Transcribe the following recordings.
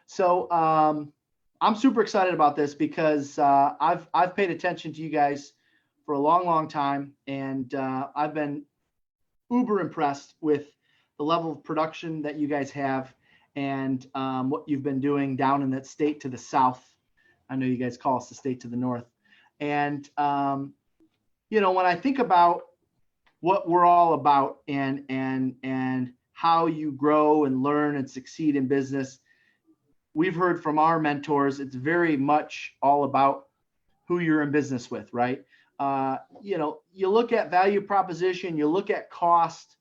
So I'm super excited about this because I've paid attention to you guys for a long, long time, and I've been uber impressed with the level of production that you guys have and what you've been doing down in that state to the south. I know you guys call us the state to the north. And when I think about what we're all about and how you grow and learn and succeed in business, we've heard from our mentors, it's very much all about who you're in business with, right? You look at value proposition, you look at cost,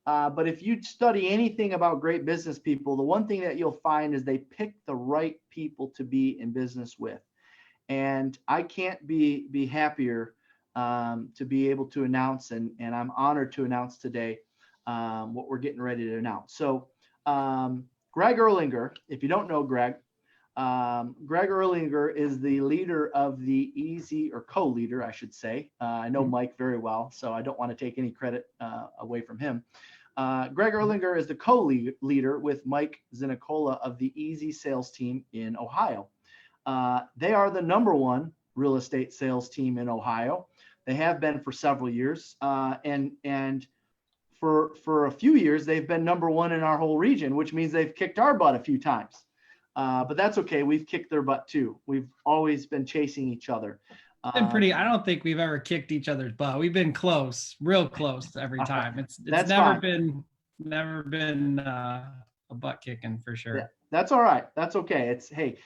but if you study anything about great business people, the one thing that you'll find is they pick the right people to be in business with. And I can't be happier to be able to announce, and I'm honored to announce today what we're getting ready to announce. So Greg Erlanger, if you don't know Greg Erlanger is the leader of the or co-leader, I should say. I know Mike very well, so I don't want to take any credit away from him. Greg Erlanger is the co-leader with Mike Zinicola of the Easy sales team in Ohio. They are the number one real estate sales team in Ohio. They have been for several years, and for a few years they've been number one in our whole region, which means they've kicked our butt a few times. But that's okay. We've kicked their butt too. We've always been chasing each other. I don't think we've ever kicked each other's butt. We've been close, real close every time. It's never been a butt kicking for sure. Yeah, that's all right. That's okay. Hey,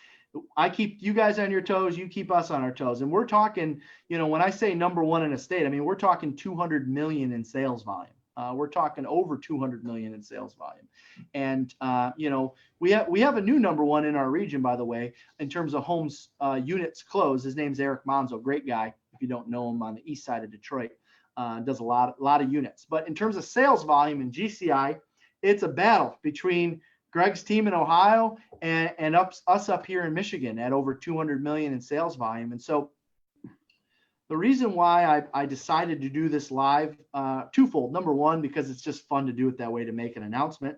I keep you guys on your toes. You keep us on our toes. And we're talking, when I say number one in a state, I mean, we're talking 200 million in sales volume. We're talking over 200 million in sales volume. And, we have a new number one in our region, by the way, in terms of homes units closed. His name's Eric Monzo, great guy. If you don't know him, on the east side of Detroit, does a lot of units. But in terms of sales volume in GCI, it's a battle between Greg's team in Ohio and us up here in Michigan at over 200 million in sales volume. And so the reason why I decided to do this live, twofold. Number one, because it's just fun to do it that way, to make an announcement,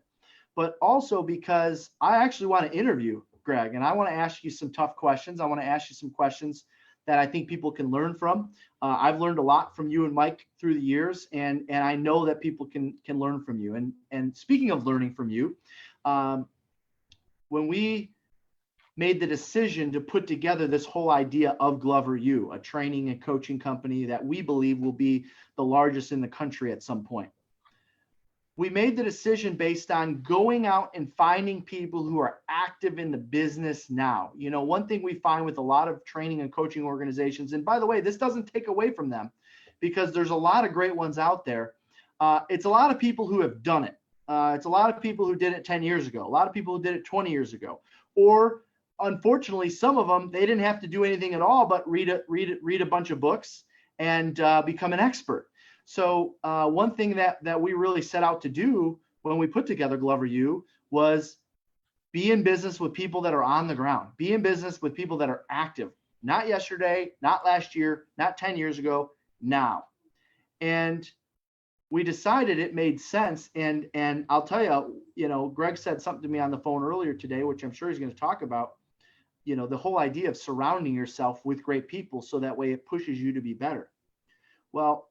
but also because I actually want to interview Greg, and I want to ask you some tough questions. I want to ask you some questions that I think people can learn from. I've learned a lot from you and Mike through the years, and I know that people can learn from you. And speaking of learning from you, when we made the decision to put together this whole idea of Glover U, a training and coaching company that we believe will be the largest in the country at some point. We made the decision based on going out and finding people who are active in the business now. One thing we find with a lot of training and coaching organizations, and by the way, this doesn't take away from them because there's a lot of great ones out there. It's a lot of people who have done it. It's a lot of people who did it 10 years ago, a lot of people who did it 20 years ago, or unfortunately, some of them, they didn't have to do anything at all but read a bunch of books and become an expert. So one thing that we really set out to do when we put together Glover U was be in business with people that are on the ground, be in business with people that are active, not yesterday, not last year, not 10 years ago, now. And we decided it made sense. And I'll tell you, Greg said something to me on the phone earlier today, which I'm sure he's going to talk about. The whole idea of surrounding yourself with great people so that way it pushes you to be better. Well,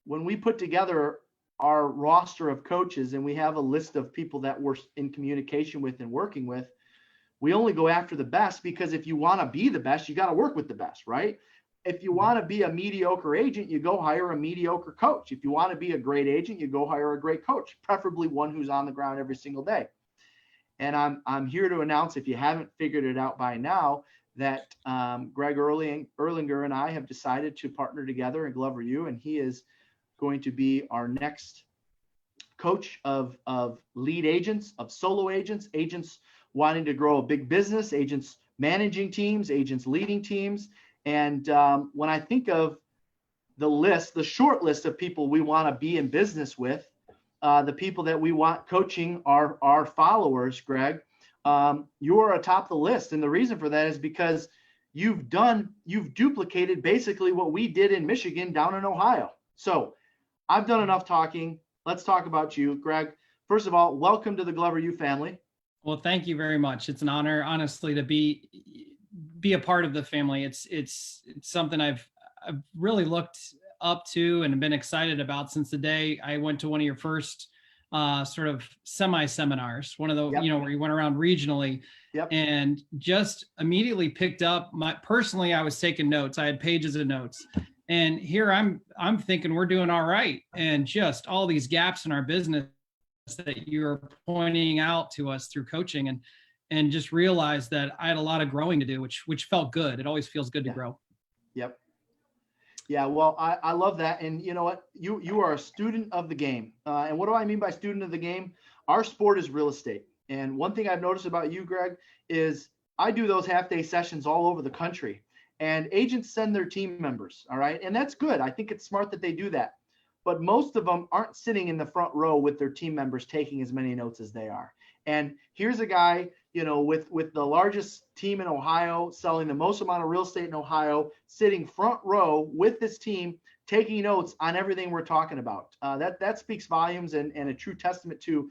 when we put together our roster of coaches and we have a list of people that we're in communication with and working with, we only go after the best, because if you want to be the best, you got to work with the best, right? If you want to be a mediocre agent, you go hire a mediocre coach. If you want to be a great agent, you go hire a great coach, preferably one who's on the ground every single day. And I'm here to announce, if you haven't figured it out by now, that Greg Erlanger and I have decided to partner together in Glover U, and he is going to be our next coach of lead agents, of solo agents, agents wanting to grow a big business, agents managing teams, agents leading teams. And when I think of the short list of people we want to be in business with, the people that we want coaching our followers, Greg, you are atop the list. And the reason for that is because you've duplicated basically what we did in Michigan down in Ohio. So I've done enough talking. Let's talk about you, Greg. First of all, welcome to the Glover U family. Well, thank you very much. It's an honor, honestly, to be a part of the family. It's something I've really looked up to and been excited about since the day I went to one of your first sort of semi seminars, one of the, Yep. where you went around regionally. Yep. And just immediately picked up personally, I was taking notes. I had pages of notes. And here I'm thinking we're doing all right. And just all these gaps in our business that you're pointing out to us through coaching, and just realized that I had a lot of growing to do, which felt good. It always feels good to grow. Yep. Yeah, well, I love that. And you know what? You are a student of the game. And what do I mean by student of the game? Our sport is real estate. And one thing I've noticed about you, Greg, is I do those half-day sessions all over the country. And agents send their team members, all right? And that's good. I think it's smart that they do that. But most of them aren't sitting in the front row with their team members taking as many notes as they are. And here's a guy, with the largest team in Ohio, selling the most amount of real estate in Ohio, sitting front row with this team, taking notes on everything we're talking about. That speaks volumes and a true testament to,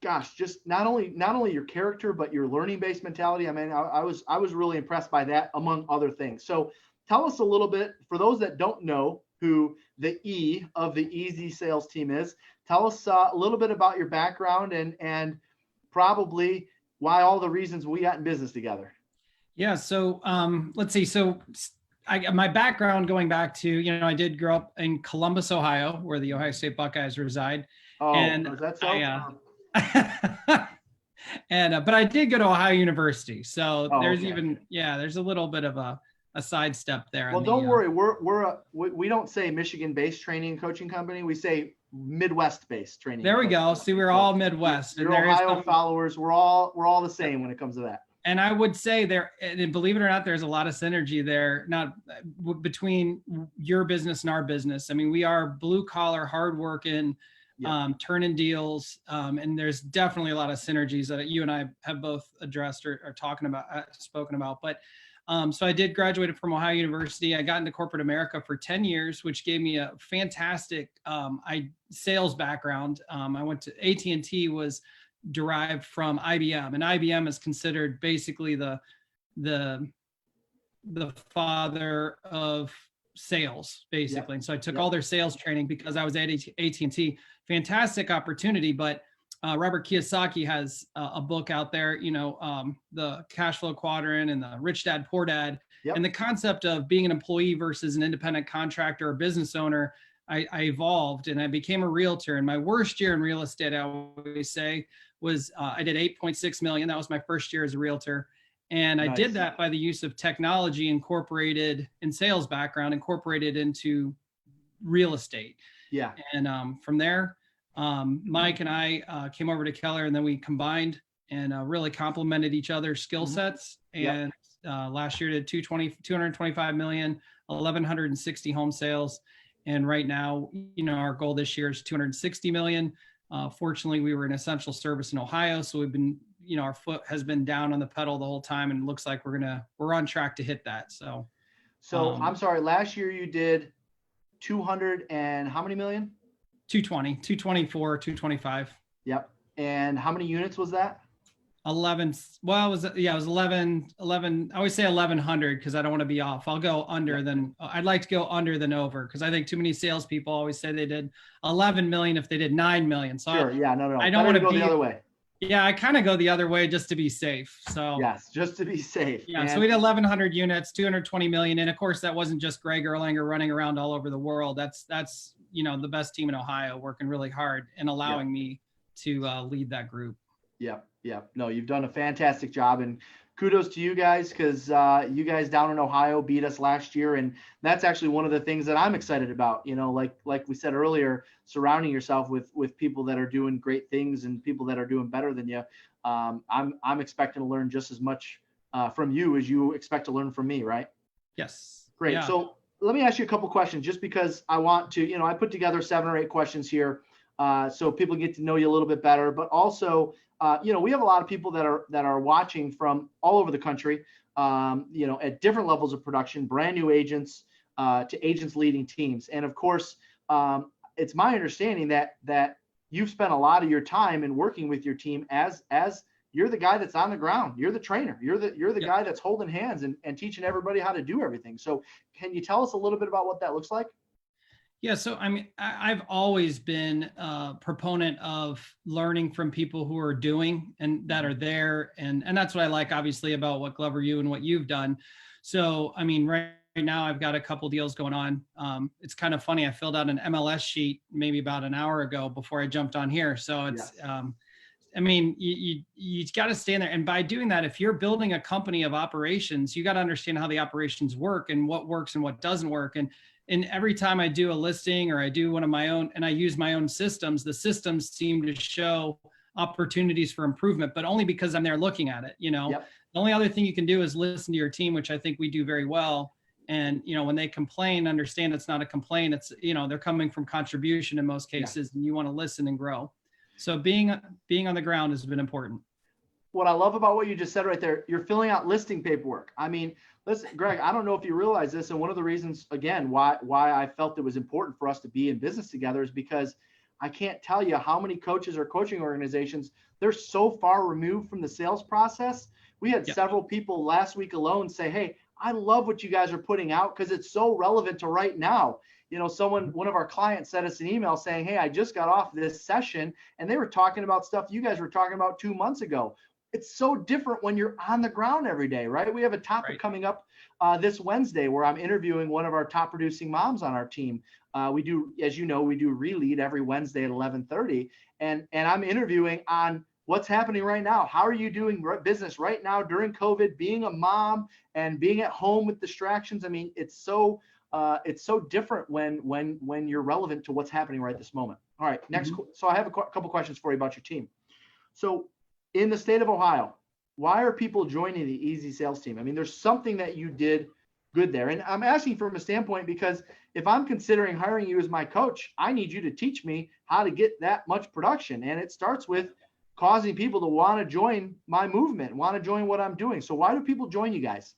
gosh, just not only your character, but your learning-based mentality. I mean, I was really impressed by that, among other things. So tell us a little bit, for those that don't know who the E of the Easy Sales team is, tell us a little bit about your background and probably why all the reasons we got in business together. Yeah. So let's see. So my background, going back to, I did grow up in Columbus, Ohio, where the Ohio State Buckeyes reside. Oh, and is that so? But I did go to Ohio University. So there's okay. there's a little bit of a sidestep there. Well, don't worry. We don't say Michigan-based training and coaching company. We say Midwest-based training. There we go. See, we're all Midwest. Your Ohio followers, we're all the same when it comes to that. And I would say and believe it or not, there's a lot of synergy there, not between your business and our business. I mean, we are blue collar, hardworking, turning deals. And there's definitely a lot of synergies that you and I have both addressed or spoken about. But so I did graduate from Ohio University. I got into corporate America for 10 years, which gave me a fantastic sales background. I went to AT&T, was derived from IBM, and IBM is considered basically the father of sales, basically. And so I took all their sales training because I was at AT&T. Fantastic opportunity, but Robert Kiyosaki has a book out there, the cash flow quadrant and the rich dad, poor dad, and the concept of being an employee versus an independent contractor or business owner. I evolved and I became a realtor. And my worst year in real estate, I always say, was I did 8.6 million. That was my first year as a realtor. And I did that by the use of technology incorporated in sales background, incorporated into real estate. Yeah. And from there, Mike and I came over to Keller, and then we combined and really complemented each other's skill sets. And last year did 225 million, 1,160 home sales. And right now, our goal this year is 260 million. Fortunately, we were an essential service in Ohio, so we've been, our foot has been down on the pedal the whole time, and it looks like we're on track to hit that. So I'm sorry, last year you did 200 and how many million? 220, 224, 225. Yep. And how many units was that? 11. Well, it was 11. I always say 1,100 because I don't want to be off. I'll go under I'd like to go under than over, because I think too many salespeople always say they did 11 million if they did 9 million. So sure. No. I don't want to go the other way. Yeah, I kind of go the other way just to be safe. So yes, just to be safe. Yeah. So we did 1,100 units, 220 million. And of course, that wasn't just Greg Erlanger running around all over the world. That's the best team in Ohio, working really hard and allowing me to lead that group. Yeah. No, you've done a fantastic job, and kudos to you guys, because you guys down in Ohio beat us last year. And that's actually one of the things that I'm excited about, like we said earlier, surrounding yourself with people that are doing great things and people that are doing better than you. I'm expecting to learn just as much from you as you expect to learn from me. Right? Yes. Great. Yeah. So let me ask you a couple questions, just because I want to, I put together 7 or 8 questions here so people get to know you a little bit better, but also, we have a lot of people that are watching from all over the country, at different levels of production, brand new agents to agents leading teams. And of course, it's my understanding that you've spent a lot of your time in working with your team as you're the guy that's on the ground. You're the trainer. You're the guy that's holding hands and teaching everybody how to do everything. So can you tell us a little bit about what that looks like? Yeah, so I mean, I've always been a proponent of learning from people who are doing and that are there, and that's what I like, obviously, about what Glover U and what you've done. So I mean, right now I've got a couple deals going on. It's kind of funny. I filled out an MLS sheet maybe about an hour ago before I jumped on here. So it's Yes. I mean, you got to stay in there. And by doing that, if you're building a company of operations, you got to understand how the operations work and what works and what doesn't work. And every time I do a listing or I do one of my own and I use my own systems, the systems seem to show opportunities for improvement, but only because I'm there looking at it. Yep. The only other thing you can do is listen to your team, which I think we do very well. And, when they complain, understand it's not a complaint. It's, they're coming from contribution in most cases, and you want to listen and grow. So being on the ground has been important. What I love about what you just said right there, you're filling out listing paperwork. I mean, listen, Greg, I don't know if you realize this, and one of the reasons, again, why I felt it was important for us to be in business together is because I can't tell you how many coaches or coaching organizations, they're so far removed from the sales process. We had several people last week alone say, hey, I love what you guys are putting out because it's so relevant to right now. One of our clients sent us an email saying, hey, I just got off this session and they were talking about stuff you guys were talking about 2 months ago. It's so different when you're on the ground every day, right? We have a topic coming up this Wednesday where I'm interviewing one of our top producing moms on our team. We do, as you know, we do Relead every Wednesday at 11:30, and I'm interviewing on what's happening right now. How are you doing business right now during COVID, being a mom and being at home with distractions? I mean, it's so different when you're relevant to what's happening right this moment. All right, next. So I have a couple questions for you about your team. So in the state of Ohio, why are people joining the Easy Sales team? I mean, there's something that you did good there. And I'm asking from a standpoint because if I'm considering hiring you as my coach, I need you to teach me how to get that much production. And it starts with causing people to want to join my movement, want to join what I'm doing. So why do people join you guys?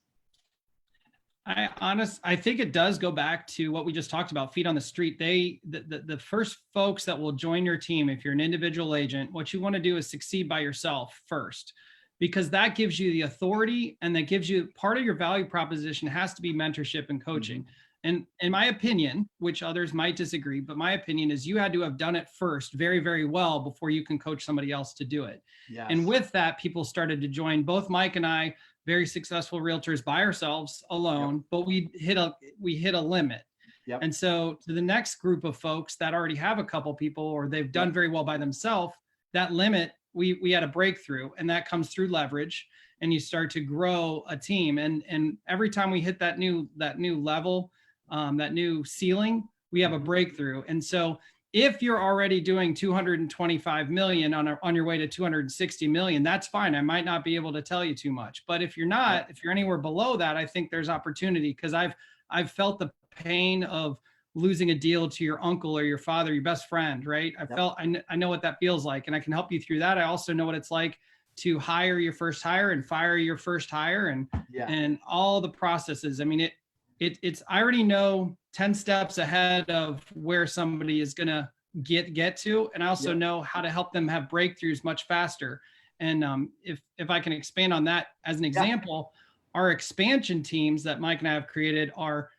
I think it does go back to what we just talked about, feet on the street. The first folks that will join your team, if you're an individual agent, what you want to do is succeed by yourself first, because that gives you the authority and that gives you part of your value proposition has to be mentorship and coaching. And in my opinion, which others might disagree, but my opinion is you had to have done it first very, very well before you can coach somebody else to do it. Yes. And with that, people started to join. Both Mike and I, very successful realtors by ourselves alone, but we hit a limit. Yep. And so to the next group of folks that already have a couple people or they've done very well by themselves, that limit, we had a breakthrough, and that comes through leverage, and you start to grow a team. And every time we hit that new level, that new ceiling, we have a breakthrough. And so if you're already doing 225 million on your way to 260 million, that's fine. I might not be able to tell you too much, but if you're not, if you're anywhere below that, I think there's opportunity, because I've felt the pain of losing a deal to your uncle or your father, your best friend, right? I know what that feels like, and I can help you through that. I also know what it's like to hire your first hire and fire your first hire and all the processes. I mean, it's I already know 10 steps ahead of where somebody is going to get to. And I also know how to help them have breakthroughs much faster. And if I can expand on that as an example, our expansion teams that Mike and I have created are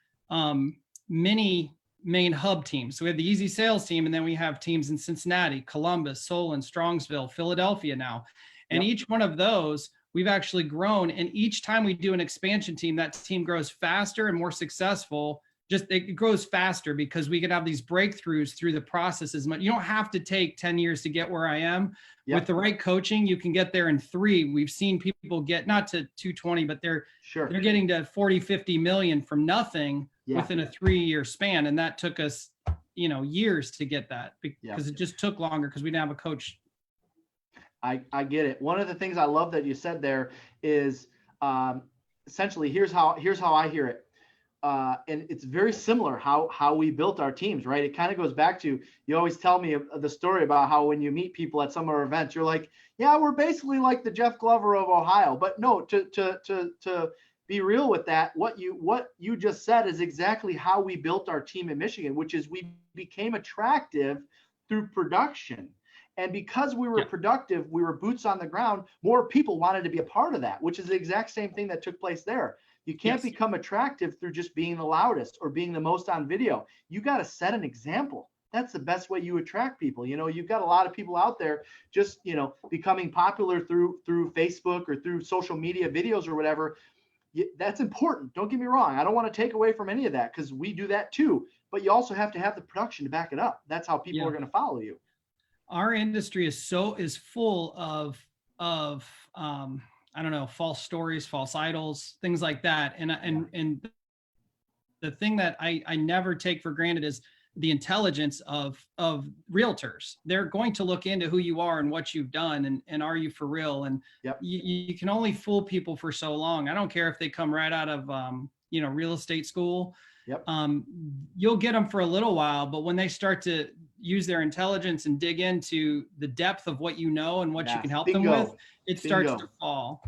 mini main hub teams. So we have the Easy Sales team, and then we have teams in Cincinnati, Columbus, Solon, Strongsville, Philadelphia now. And each one of those, we've actually grown. And each time we do an expansion team, that team grows faster and more successful. Just it grows faster because we can have these breakthroughs through the processes. You don't have to take 10 years to get where I am. With the right coaching, you can get there in 3. We've seen people get not to 220, but they're getting to 40, 50 million from nothing within a 3-year span. And that took us, years to get that because it just took longer because we didn't have a coach. I get it. One of the things I love that you said there is essentially here's how I hear it. And it's very similar how we built our teams, right? It kind of goes back to, you always tell me the story about how when you meet people at some of our events, you're like, yeah, we're basically like the Jeff Glover of Ohio. But no, to be real with that, what you just said is exactly how we built our team in Michigan, which is we became attractive through production. And because we were productive, we were boots on the ground, more people wanted to be a part of that, which is the exact same thing that took place there. You can't become attractive through just being the loudest or being the most on video. You got to set an example. That's the best way you attract people. You know, you've got a lot of people out there just, you know, becoming popular through Facebook or through social media videos or whatever. That's important. Don't get me wrong. I don't want to take away from any of that, because we do that too. But you also have to have the production to back it up. That's how people are going to follow you. Our industry is full of I don't know, false stories, false idols, things like that. And the thing that I never take for granted is the intelligence of realtors. They're going to look into who you are and what you've done, and are you for real? And you can only fool people for so long. I don't care if they come right out of you know, real estate school. You'll get them for a little while, but when they start to use their intelligence and dig into the depth of what you know and what you can help them with, it starts to fall.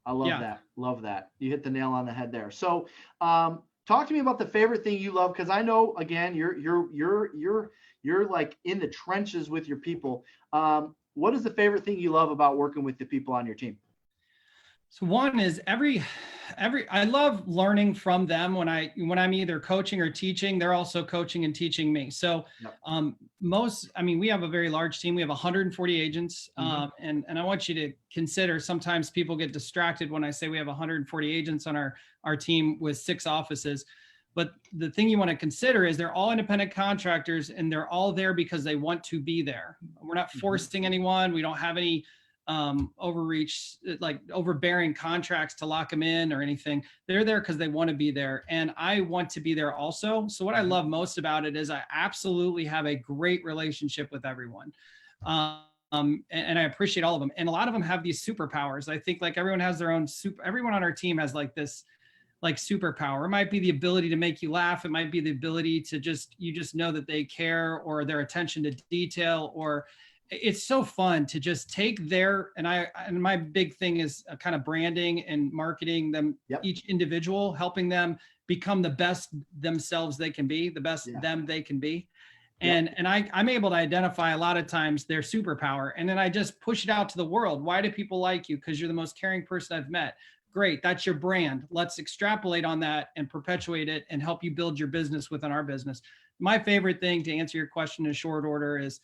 I love that. Love that. You hit the nail on the head there. So talk to me about the favorite thing you love, because I know, again, you're like in the trenches with your people. What is the favorite thing you love about working with the people on your team? So one is I love learning from them. When I'm either coaching or teaching, they're also coaching and teaching me. So we have a very large team. We have 140 agents. And I want you to consider, sometimes people get distracted when I say we have 140 agents on our team with 6 offices. But the thing you want to consider is they're all independent contractors, and they're all there because they want to be there. We're not forcing anyone. We don't have any overreach, like overbearing contracts to lock them in or anything. They're there because they want to be there, and I want to be there also. So what I love most about it is I absolutely have a great relationship with everyone, and I appreciate all of them. And a lot of them have these superpowers. I think like everyone has their own everyone on our team has like this like superpower. It might be the ability to make you laugh. It might be the ability to you just know that they care, or their attention to detail, or it's so fun to just take and my big thing is kind of branding and marketing them, each individual, helping them become the best themselves they can be, the best them they can be. And I'm able to identify a lot of times their superpower, and then I just push it out to the world. Why do people like you? Because you're the most caring person I've met. Great. That's your brand. Let's extrapolate on that and perpetuate it and help you build your business within our business. My favorite thing, to answer your question in short order, is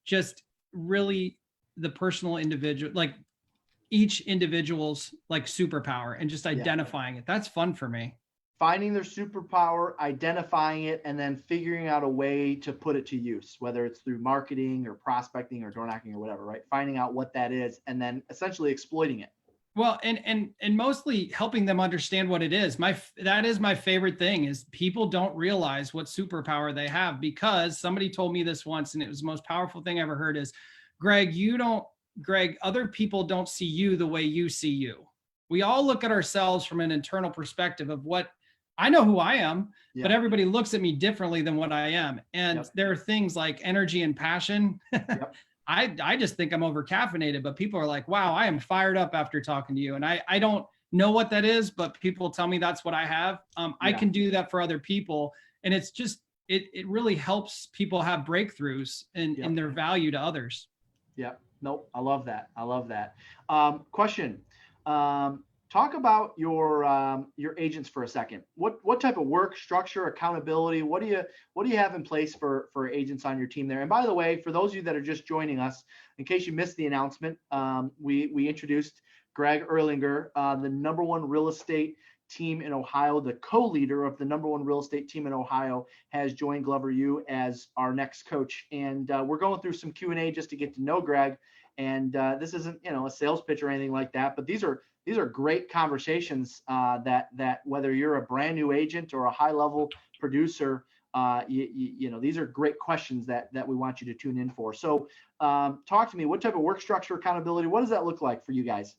just really the personal individual, like each individual's like superpower, and just identifying it. That's fun for me. Finding their superpower, identifying it, and then figuring out a way to put it to use, whether it's through marketing or prospecting or door knocking or whatever, right? Finding out what that is and then essentially exploiting it. Well, and mostly helping them understand what it is. That is my favorite thing, is people don't realize what superpower they have, because somebody told me this once, and it was the most powerful thing I ever heard, is, Greg, other people don't see you the way you see you. We all look at ourselves from an internal perspective of what I know who I am, but everybody looks at me differently than what I am. And there are things like energy and passion. I just think I'm over caffeinated, but people are like, wow, I am fired up after talking to you. And I don't know what that is, but people tell me that's what I have. I can do that for other people. And it's just, it really helps people have breakthroughs in their value to others. Yeah. Nope. I love that. I love that. Question. Talk about your agents for a second. What type of work structure, accountability, what do you have in place for agents on your team there? And by the way, for those of you that are just joining us, in case you missed the announcement, we introduced Greg Erlanger, the #1 real estate team in Ohio, the co-leader of the #1 real estate team in Ohio, has joined Glover U as our next coach. And we're going through some Q&A just to get to know Greg. And this isn't, a sales pitch or anything like that, but these are great conversations that whether you're a brand new agent or a high level producer, these are great questions that we want you to tune in for. So talk to me, what type of work structure, accountability, what does that look like for you guys?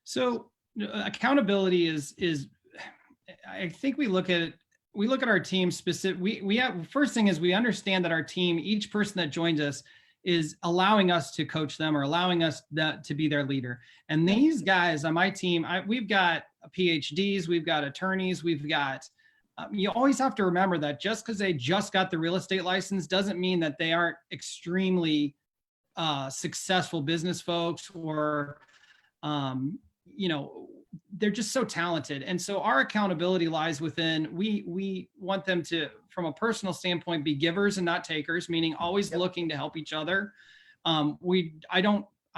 So accountability is I think we look at our team specific. We have, first thing is we understand that our team, each person that joins us, is allowing us to coach them or allowing us to be their leader. And these guys on my team, we've got PhDs, we've got attorneys, we've got, you always have to remember that just because they just got the real estate license doesn't mean that they aren't extremely successful business folks, or, they're just so talented. And so our accountability lies within, we want them to, from a personal standpoint, be givers and not takers, meaning always looking to help each other. I'm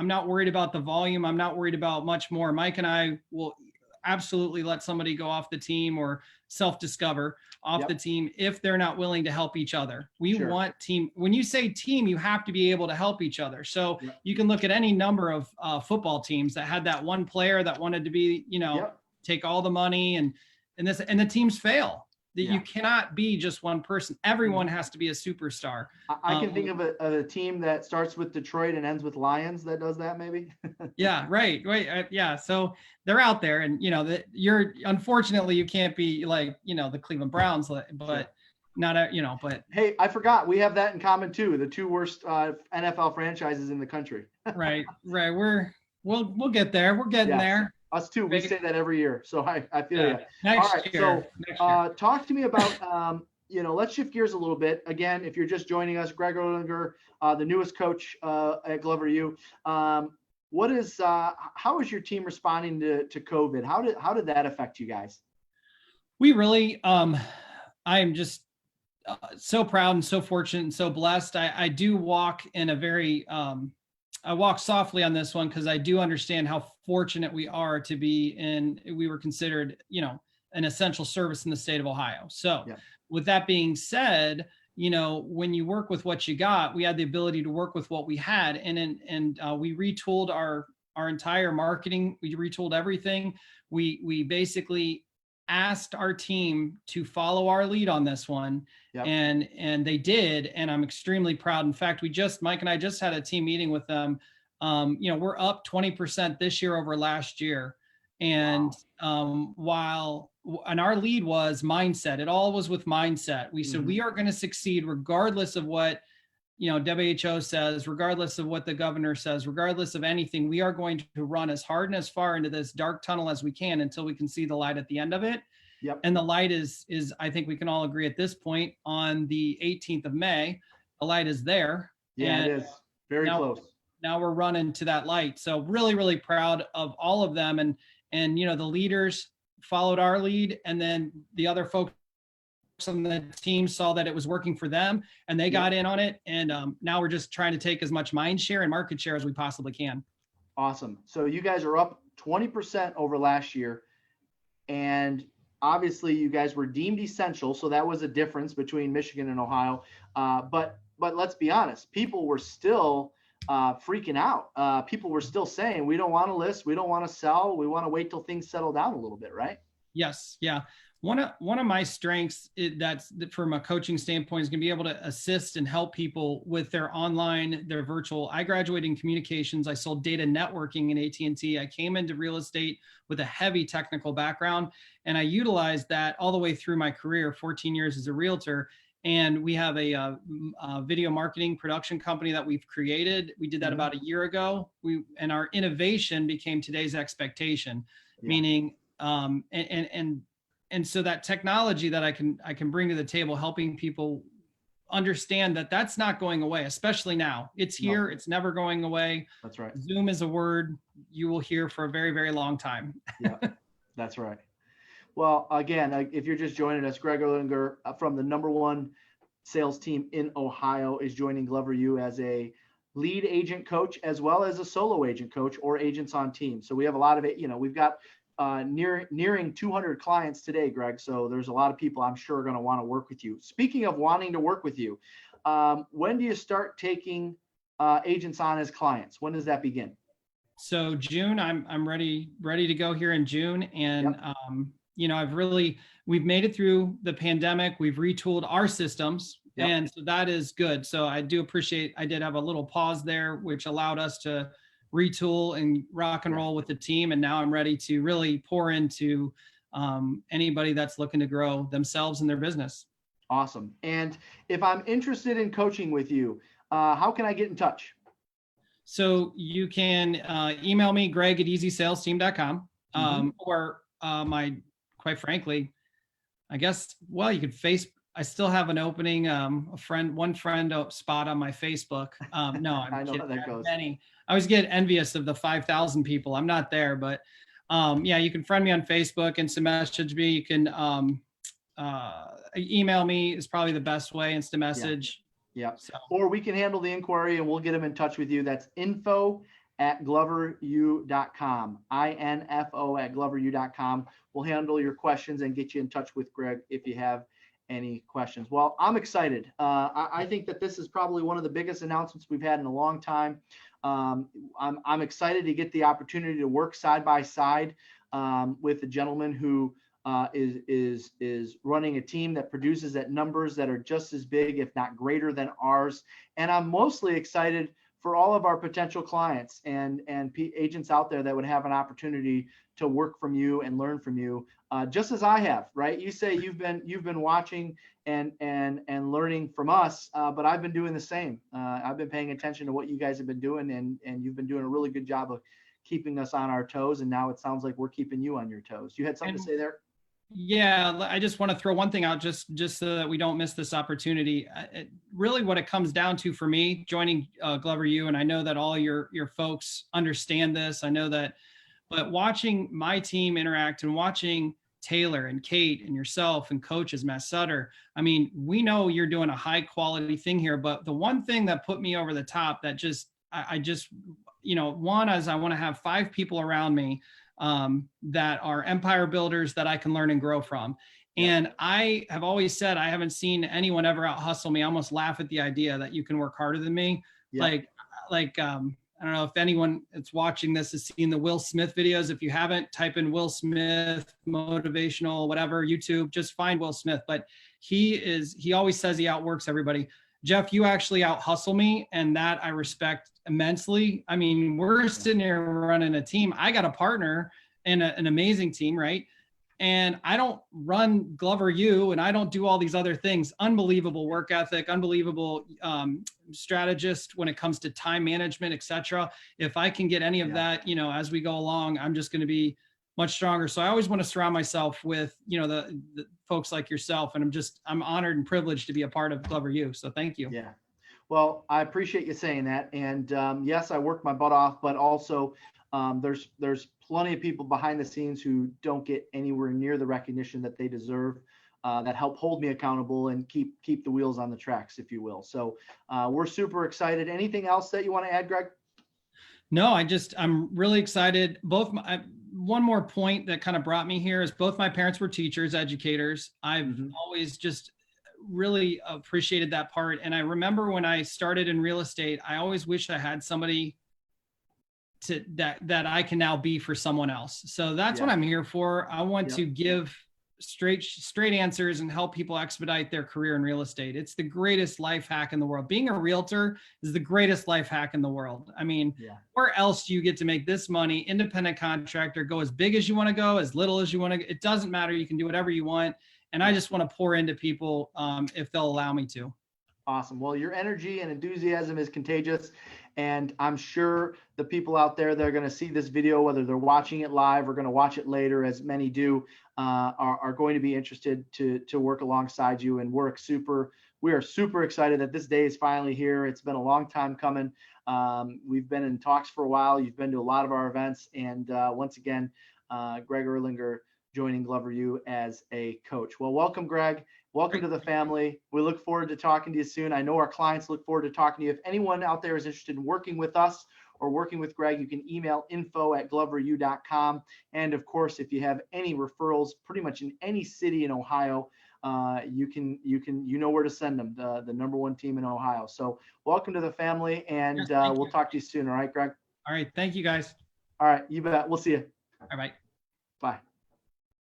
not worried about the volume. I'm not worried about much more. Mike and I will absolutely let somebody go off the team or self-discover off the team if they're not willing to help each other. We want team. When you say team, you have to be able to help each other. So you can look at any number of football teams that had that one player that wanted to be, take all the money and the teams fail. That you cannot be just one person. Everyone has to be a superstar. I can think of a team that starts with Detroit and ends with Lions that does that, maybe. Yeah, right. Yeah. So they're out there, and unfortunately you can't be like the Cleveland Browns, but not but hey, I forgot we have that in common too. The two worst NFL franchises in the country. Right. We'll get there. We're getting there. Us too. We say that every year. So I feel you. Next All right. year. So talk to me about, let's shift gears a little bit. Again, if you're just joining us, Greg Erlanger, the newest coach at Glover U. How is your team responding to COVID? How did that affect you guys? We really, I'm just so proud and so fortunate and so blessed. I do walk in a very, I walk softly on this one because I do understand how fortunate we are to be we were considered, an essential service in the state of Ohio. So with that being said, when you work with what you got, we had the ability to work with what we had. And we retooled our entire marketing. We retooled everything. We basically asked our team to follow our lead on this one. And they did. And I'm extremely proud. In fact, Mike and I just had a team meeting with them. We're up 20% this year over last year. And and our lead was mindset. It all was with mindset. We said, we are going to succeed regardless of what, WHO says, regardless of what the governor says, regardless of anything. We are going to run as hard and as far into this dark tunnel as we can until we can see the light at the end of it. And the light is I think we can all agree at this point on the 18th of May, the light is there. Yeah, it is very close. Now we're running to that light. So really, really proud of all of them. And the leaders followed our lead, and then the other folks on the team saw that it was working for them, and they got in on it. And now we're just trying to take as much mind share and market share as we possibly can. Awesome. So you guys are up 20% over last year, and obviously you guys were deemed essential. So that was a difference between Michigan and Ohio. But let's be honest, people were still freaking out. People were still saying, we don't want to list, we don't want to sell, we want to wait till things settle down a little bit, right? Yes. Yeah. One of my strengths that's from a coaching standpoint is going to be able to assist and help people with their online, their virtual. I graduated in communications. I sold data networking in AT&T. I came into real estate with a heavy technical background, and I utilized that all the way through my career, 14 years as a realtor. And we have a video marketing production company that we've created. We did that about a year ago. And our innovation became today's expectation, meaning, and so that technology that I can bring to the table, helping people understand that that's not going away, especially now. It's here. It's never going away. That's right. Zoom is a word you will hear for a very, very long time. Yeah, that's right. Well, again, if you're just joining us, Greg Erlanger from the #1 sales team in Ohio is joining Glover U as a lead agent coach, as well as a solo agent coach or agents on team. So we have a lot of it. We've got nearing 200 clients today, Greg. So there's a lot of people I'm sure are going to want to work with you. Speaking of wanting to work with you, when do you start taking agents on as clients? When does that begin? So June, I'm ready to go here in June. And, we've made it through the pandemic. We've retooled our systems. And so that is good. So I do appreciate, I did have a little pause there, which allowed us to retool and rock and roll with the team. And now I'm ready to really pour into anybody that's looking to grow themselves and their business. Awesome. And if I'm interested in coaching with you, how can I get in touch? So you can email me, greg@easysalesteam.com, or quite frankly, I guess, you could I still have an opening, one friend spot on my Facebook. No, I'm I know how kidding. that goes. Many. I always get envious of the 5,000 people. I'm not there, but yeah, you can friend me on Facebook, instant message me. You can email me is probably the best way, instant message. Yeah. So. Or we can handle the inquiry and we'll get them in touch with you. That's info@gloveru.com. info@gloveru.com. We'll handle your questions and get you in touch with Greg if you have any questions. Well, I'm excited. I think that this is probably one of the biggest announcements we've had in a long time. I'm excited to get the opportunity to work side by side with the gentleman who is running a team that produces at numbers that are just as big, if not greater than ours. And I'm mostly excited for all of our potential clients and agents out there that would have an opportunity to work from you and learn from you, just as I have. Right? You say you've been watching and learning from us, but I've been doing the same. I've been paying attention to what you guys have been doing, and you've been doing a really good job of keeping us on our toes. And now it sounds like we're keeping you on your toes. You had something to say there? Yeah, I just want to throw one thing out just so that we don't miss this opportunity. Really what it comes down to for me joining Glover U, and I know that all your folks understand this. I know that, but watching my team interact and watching Taylor and Kate and yourself and coaches, Matt Sutter, I mean, we know you're doing a high quality thing here, but the one thing that put me over the top that I just, one is I want to have 5 people around me that are empire builders that I can learn and grow from. And I have always said, I haven't seen anyone ever out hustle me. I almost laugh at the idea that you can work harder than me. Like, I don't know if anyone that's watching this has seen the Will Smith videos. If you haven't, type in Will Smith, motivational, whatever, YouTube, just find Will Smith. But he always says he outworks everybody. Jeff, you actually out hustle me, and that I respect immensely. I mean, we're sitting here running a team. I got a partner and an amazing team, right? And I don't run Glover U, and I don't do all these other things. Unbelievable work ethic, unbelievable strategist when it comes to time management, etc. If I can get any of that, as we go along, I'm just going to be much stronger. So I always want to surround myself with, the folks like yourself. And I'm honored and privileged to be a part of Glover U. So thank you. Yeah. Well, I appreciate you saying that. And yes, I worked my butt off, but also there's plenty of people behind the scenes who don't get anywhere near the recognition that they deserve, that help hold me accountable and keep the wheels on the tracks, if you will. So we're super excited. Anything else that you want to add, Greg? No, I'm really excited. One more point that kind of brought me here is both my parents were teachers, educators. I've always just really appreciated that part. And I remember when I started in real estate, I always wished I had somebody that I can now be for someone else. So that's what I'm here for. I want to give straight answers and help people expedite their career in real estate. It's the greatest life hack in the world. Being a realtor is the greatest life hack in the world. I mean, where else do you get to make this money? Independent contractor, go as big as you want to go, as little as you want to. It doesn't matter. You can do whatever you want. And I just want to pour into people if they'll allow me to. Awesome. Well, your energy and enthusiasm is contagious. And I'm sure the people out there that are going to see this video, whether they're watching it live or going to watch it later, as many do, are going to be interested to work alongside you. And we are super excited that this day is finally here. It's been a long time coming. We've been in talks for a while. You've been to a lot of our events. And once again, Greg Erlanger joining Glover U as a coach. Well, welcome, Greg. Welcome to the family. We look forward to talking to you soon. I know our clients look forward to talking to you. If anyone out there is interested in working with us or working with Greg, you can email info@gloveru.com. And of course, if you have any referrals, pretty much in any city in Ohio, you know where to send them. The #1 team in Ohio. So welcome to the family, and we'll talk to you soon. All right, Greg. All right. Thank you, guys. All right, you bet. We'll see you. All right. Bye.